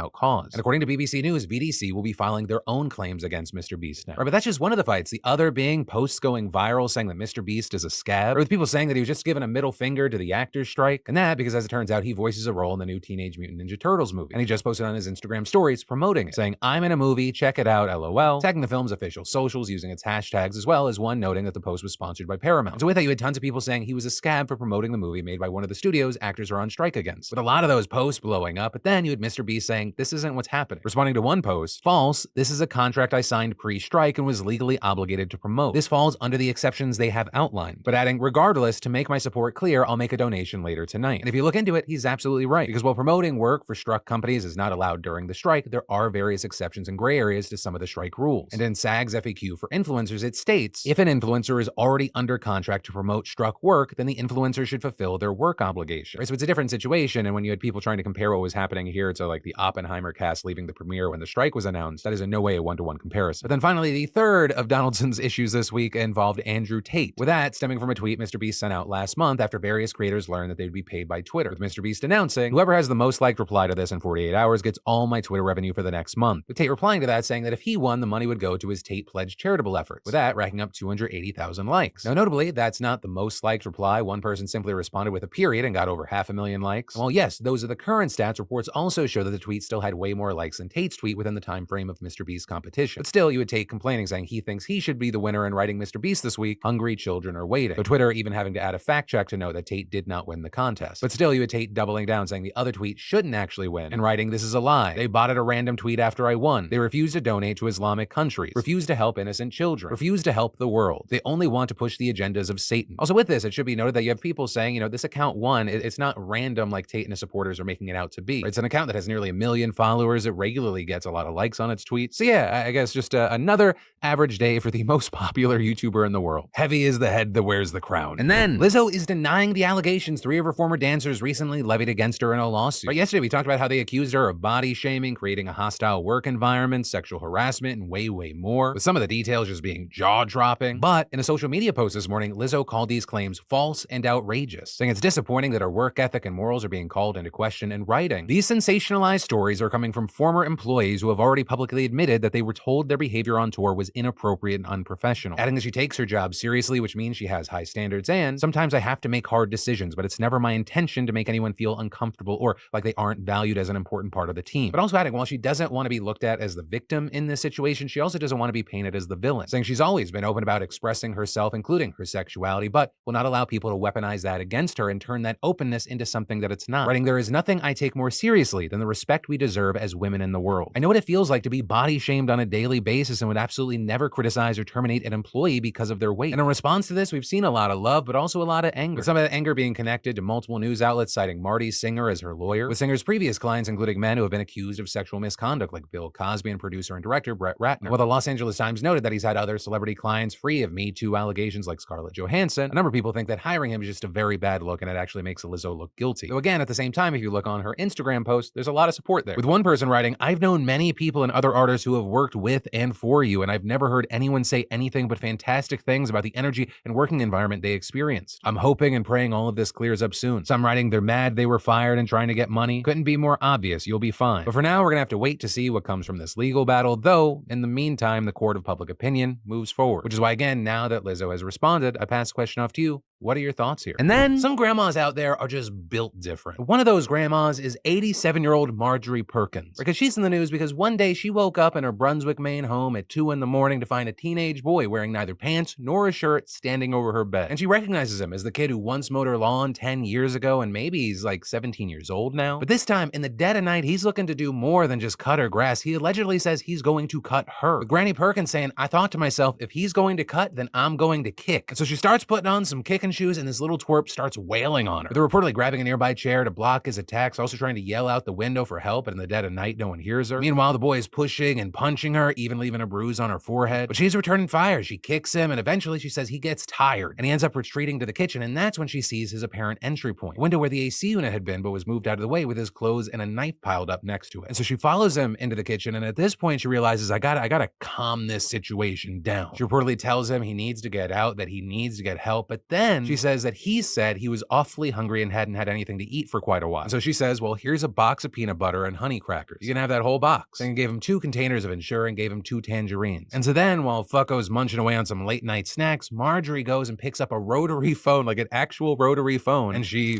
without cause. And according to BBC News, VDC will be filing their own claims against MrBeast now. Right, but that's just one of the fights. The other being posts going viral saying that MrBeast is a scab, or with people saying that he was just given a middle finger to the actors strike. And that because, as it turns out, he voices a role in the new Teenage Mutant Ninja Turtles movie. And he just posted on his Instagram stories promoting it, saying, "I'm in a movie, check it out, LOL," tagging the film's official socials using its hashtags, as well as one noting that the post was sponsored by Paramount. And so with that, you had tons of people saying he was a scab for promoting the movie made by one of the studios actors are on strike against, with a lot of those posts blowing up. But then you had MrBeast saying, "This isn't what's happening." Responding to one post, "False, this is a contract I signed pre-strike and was legally obligated to promote. This falls under the exceptions they have outlined." But adding, "Regardless, to make my support clear, I'll make a donation later tonight." And if you look into it, he's absolutely right, because while promoting work for struck companies is not allowed during the strike, there are various exceptions and gray areas to some of the strike rules. And in SAG's FAQ for influencers, it states, if an influencer is already under contract to promote struck work, then the influencer should fulfill their work obligation. Right? So it's a different situation, and when you had people trying to compare what was happening here to like the Oppenheimer cast leaving the premiere when the strike was announced, that is in no way a one-to-one comparison. But then finally, the third of Donaldson's issues this week involved Andrew Tate, with that stemming from a tweet MrBeast sent out last month after various creators learned that they'd be paid by Twitter, with MrBeast announcing, "Whoever has the most liked reply to this in 48 hours gets all my Twitter revenue for the next month," with Tate replying to that saying that if he won, the money would go to his Tate Pledge charitable efforts, with that racking up 280,000 likes. Now notably, that's not the most liked reply. One person simply responded with a period and got over 500,000 likes. And while yes, those are the current stats, reports also show that the tweet still had way more likes than Tate's tweet within the time frame of MrBeast's competition. But still, you would Tate complaining saying he thinks he should be the winner and writing MrBeast this week, "Hungry children are waiting." So Twitter even having to add a fact check to note that Tate did not win the contest. But still, you would Tate doubling down saying the other tweet shouldn't actually win and writing, "This is a lie. They botted a random tweet after I won. They refuse to donate to Islamic countries, refuse to help innocent children, refuse to help the world. They only want to push the agendas of Satan." Also with this, it should be noted that you have people saying, this account won. It's not random like Tate and his supporters are making it out to be. It's an account that has nearly 1 million followers. It regularly gets a lot of likes on its tweets. So yeah, I guess just another average day for the most popular YouTuber in the world. Heavy is the head that wears the crown. And then Lizzo is denying the allegations 3 of her former dancers recently levied against her in a lawsuit. But yesterday we talked about how they accused her of body shaming, creating a hostile work environment, sexual harassment, and way more, with some of the details just being jaw-dropping. But in a social media post this morning, Lizzo called these claims false and outrageous, saying it's disappointing that her work ethic and morals are being called into question, and writing, "These sensationalized stories are coming from former employees who have already publicly admitted that they were told their behavior on tour was inappropriate and unprofessional," adding that she takes her job seriously, which means she has high standards, and "Sometimes I have to make hard decisions, but it's never my intention to make anyone feel uncomfortable or like they aren't valued as an important part of the team." But also adding, while she doesn't want to be looked at as the victim in this situation, she also doesn't want to be painted as the villain, saying she's always been open about expressing herself, including her sexuality, but will not allow people to weaponize that against her and turn that openness into something that it's not. Writing, "There is nothing I take more seriously than the respect we deserve as women in the world. I know what it feels like to be body shamed on a daily basis and would absolutely never criticize or terminate an employee because of their weight." And in response to this, we've seen a lot of love, but also a lot of anger, with some of that anger being connected to multiple news outlets citing Marty Singer as her lawyer, with Singer's previous clients including men who have been accused of sexual misconduct like Bill Cosby and producer and director Brett Ratner. While the Los Angeles Times noted that he's had other celebrity clients free of Me Too allegations like Scarlett Johansson, a number of people think that hiring him is just a very bad look and it actually makes Lizzo look guilty. Though again, at the same time, if you look on her Instagram post, there's a lot of support there, with one person writing, "I've known many people and other artists who have worked with and for you, and I've never heard anyone say anything but fantastic things about the energy and working environment they experienced. I'm hoping and praying all of this clears up soon." Some writing, "They're mad they were fired and trying to get money. Couldn't be more obvious. You'll be fine." But for now, we're gonna have to wait to see what comes from this legal battle, though in the meantime, the court of public opinion moves forward. Which is why, again, now that Lizzo has responded, I pass the question off to you. What are your thoughts here? And then some grandmas out there are just built different. One of those grandmas is 87-year-old Marjorie Perkins, because she's in the news because one day she woke up in her Brunswick, Maine home at 2 in the morning to find a teenage boy wearing neither pants nor a shirt standing over her bed. And she recognizes him as the kid who once mowed her lawn 10 years ago, and maybe he's like 17 years old now. But this time, in the dead of night, he's looking to do more than just cut her grass. He allegedly says he's going to cut her. With Granny Perkins saying, "I thought to myself, if he's going to cut, then I'm going to kick." And so she starts putting on some kicking shoes, and this little twerp starts wailing on her. They're reportedly grabbing a nearby chair to block his attacks, also trying to yell out the window for help, but in the dead of night, no one hears her. Meanwhile, the boy is pushing and punching her, even leaving a bruise on her forehead. But she's returning fire. She kicks him, and eventually she says he gets tired, and he ends up retreating to the kitchen, and that's when she sees his apparent entry point, a window where the AC unit had been, but was moved out of the way, with his clothes and a knife piled up next to it. And so she follows him into the kitchen, and at this point, she realizes, I gotta calm this situation down. She reportedly tells him he needs to get out, that he needs to get help, but then then she says that he said he was awfully hungry and hadn't had anything to eat for quite a while. And so she says, well, here's a box of peanut butter and honey crackers. You can have that whole box. And gave him 2 containers of Ensure and gave him 2 tangerines. And so then, while Fucko's munching away on some late night snacks, Marjorie goes and picks up a rotary phone, like an actual rotary phone. And she,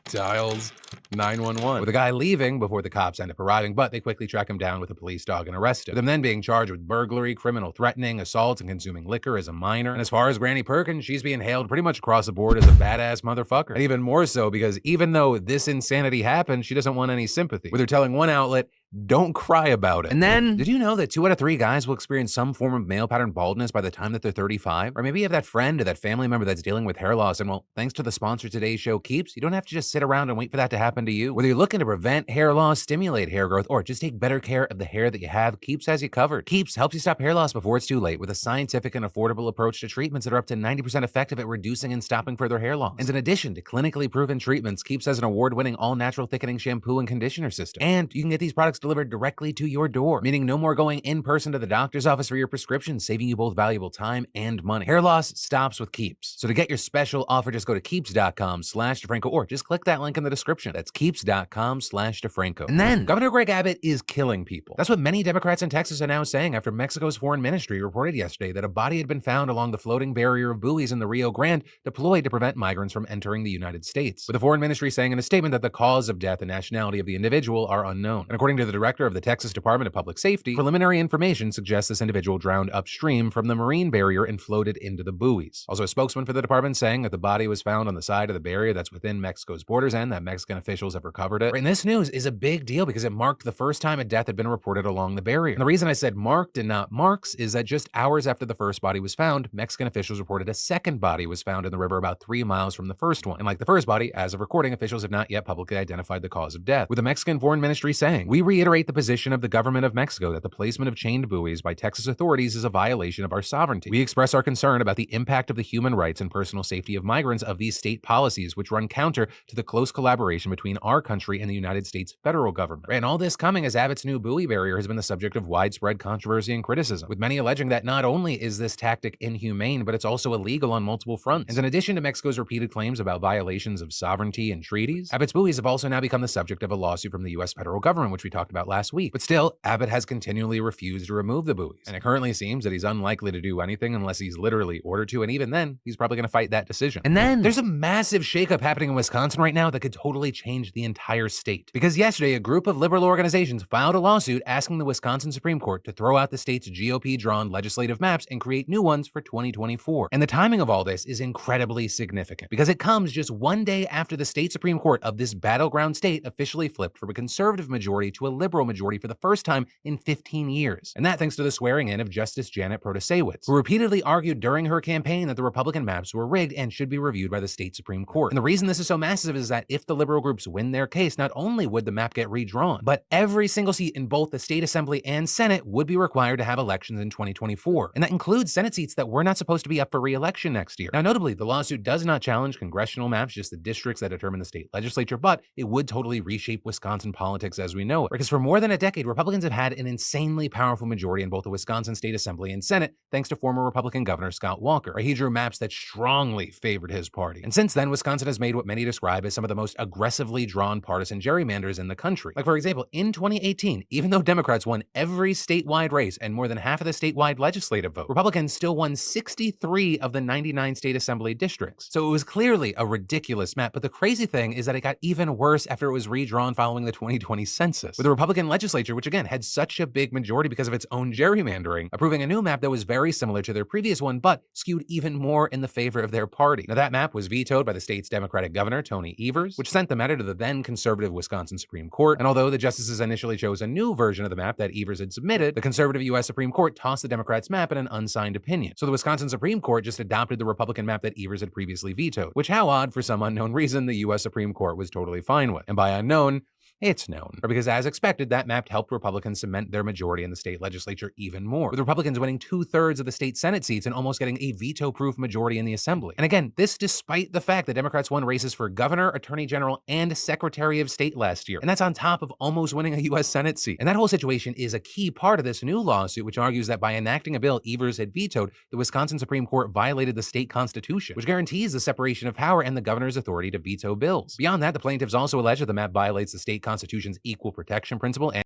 dials 911 with a guy leaving before the cops end up arriving, but they quickly track him down with a police dog and arrest him. With him then being charged with burglary, criminal threatening, assault, and consuming liquor as a minor. And as far as Granny Perkins, she's being hailed pretty much across the board as a badass motherfucker. And even more so because even though this insanity happened, she doesn't want any sympathy, with her telling one outlet, don't cry about it. And then, did you know that 2 out of 3 guys will experience some form of male pattern baldness by the time that they're 35? Or maybe you have that friend or that family member that's dealing with hair loss, and well, thanks to the sponsor of today's show, Keeps, you don't have to just sit around and wait for that to happen to you. Whether you're looking to prevent hair loss, stimulate hair growth, or just take better care of the hair that you have, Keeps has you covered. Keeps helps you stop hair loss before it's too late with a scientific and affordable approach to treatments that are up to 90% effective at reducing and stopping further hair loss. And in addition to clinically proven treatments, Keeps has an award-winning all-natural thickening shampoo and conditioner system. And you can get these products delivered directly to your door, meaning no more going in person to the doctor's office for your prescription, saving you both valuable time and money. Hair loss stops with Keeps. So to get your special offer, just go to keeps.com/DeFranco or just click that link in the description. That's keeps.com/DeFranco. And then Governor Greg Abbott is killing people. That's what many Democrats in Texas are now saying after Mexico's foreign ministry reported yesterday that a body had been found along the floating barrier of buoys in the Rio Grande deployed to prevent migrants from entering the United States. With the foreign ministry saying in a statement that the cause of death and nationality of the individual are unknown. And according to the director of the Texas Department of Public Safety, preliminary information suggests this individual drowned upstream from the marine barrier and floated into the buoys. Also, a spokesman for the department saying that the body was found on the side of the barrier that's within Mexico's borders and that Mexican officials have recovered it. And this news is a big deal because it marked the first time a death had been reported along the barrier. And the reason I said marked and not marks is that just hours after the first body was found, Mexican officials reported a second body was found in the river about 3 miles from the first one. And like the first body, as of recording, officials have not yet publicly identified the cause of death, with the Mexican foreign ministry saying, "We reiterate the position of the government of Mexico that the placement of chained buoys by Texas authorities is a violation of our sovereignty. We express our concern about the impact of the human rights and personal safety of migrants of these state policies, which run counter to the close collaboration between our country and the United States federal government." And all this coming as Abbott's new buoy barrier has been the subject of widespread controversy and criticism, with many alleging that not only is this tactic inhumane, but it's also illegal on multiple fronts. And in addition to Mexico's repeated claims about violations of sovereignty and treaties, Abbott's buoys have also now become the subject of a lawsuit from the U.S. federal government, which we talked about last week. But still, Abbott has continually refused to remove the buoys. And it currently seems that he's unlikely to do anything unless he's literally ordered to, and even then, he's probably going to fight that decision. And then, there's a massive shakeup happening in Wisconsin right now that could totally change the entire state. Because yesterday, a group of liberal organizations filed a lawsuit asking the Wisconsin Supreme Court to throw out the state's GOP-drawn legislative maps and create new ones for 2024. And the timing of all this is incredibly significant, because it comes just one day after the state Supreme Court of this battleground state officially flipped from a conservative majority to a liberal majority for the first time in 15 years. And that thanks to the swearing in of Justice Janet Protasewicz, who repeatedly argued during her campaign that the Republican maps were rigged and should be reviewed by the state Supreme Court. And the reason this is so massive is that if the liberal groups win their case, not only would the map get redrawn, but every single seat in both the state assembly and Senate would be required to have elections in 2024. And that includes Senate seats that were not supposed to be up for re-election next year. Now, notably, the lawsuit does not challenge congressional maps, just the districts that determine the state legislature, but it would totally reshape Wisconsin politics as we know it. Because for more than a decade, Republicans have had an insanely powerful majority in both the Wisconsin State Assembly and Senate, thanks to former Republican Governor Scott Walker. He drew maps that strongly favored his party. And since then, Wisconsin has made what many describe as some of the most aggressively drawn partisan gerrymanders in the country. Like, for example, in 2018, even though Democrats won every statewide race and more than half of the statewide legislative vote, Republicans still won 63 of the 99 state assembly districts. So it was clearly a ridiculous map, but the crazy thing is that it got even worse after it was redrawn following the 2020 census, with the Republican legislature, which again had such a big majority because of its own gerrymandering, approving a new map that was very similar to their previous one, but skewed even more in the favor of their party. Now, that map was vetoed by the state's Democratic governor, Tony Evers, which sent the matter to the then conservative Wisconsin Supreme Court. And although the justices initially chose a new version of the map that Evers had submitted, the conservative U.S. Supreme Court tossed the Democrats' map in an unsigned opinion. So the Wisconsin Supreme Court just adopted the Republican map that Evers had previously vetoed, which, how odd, for some unknown reason, the U.S. Supreme Court was totally fine with. And by unknown, It's known. Or because, as expected, that map helped Republicans cement their majority in the state legislature even more, with Republicans winning 2/3 of the state Senate seats and almost getting a veto-proof majority in the Assembly. And again, this despite the fact that Democrats won races for governor, attorney general, and secretary of state last year. And that's on top of almost winning a U.S. Senate seat. And that whole situation is a key part of this new lawsuit, which argues that by enacting a bill Evers had vetoed, the Wisconsin Supreme Court violated the state constitution, which guarantees the separation of power and the governor's authority to veto bills. Beyond that, the plaintiffs also allege that the map violates the state constitution's equal protection principle and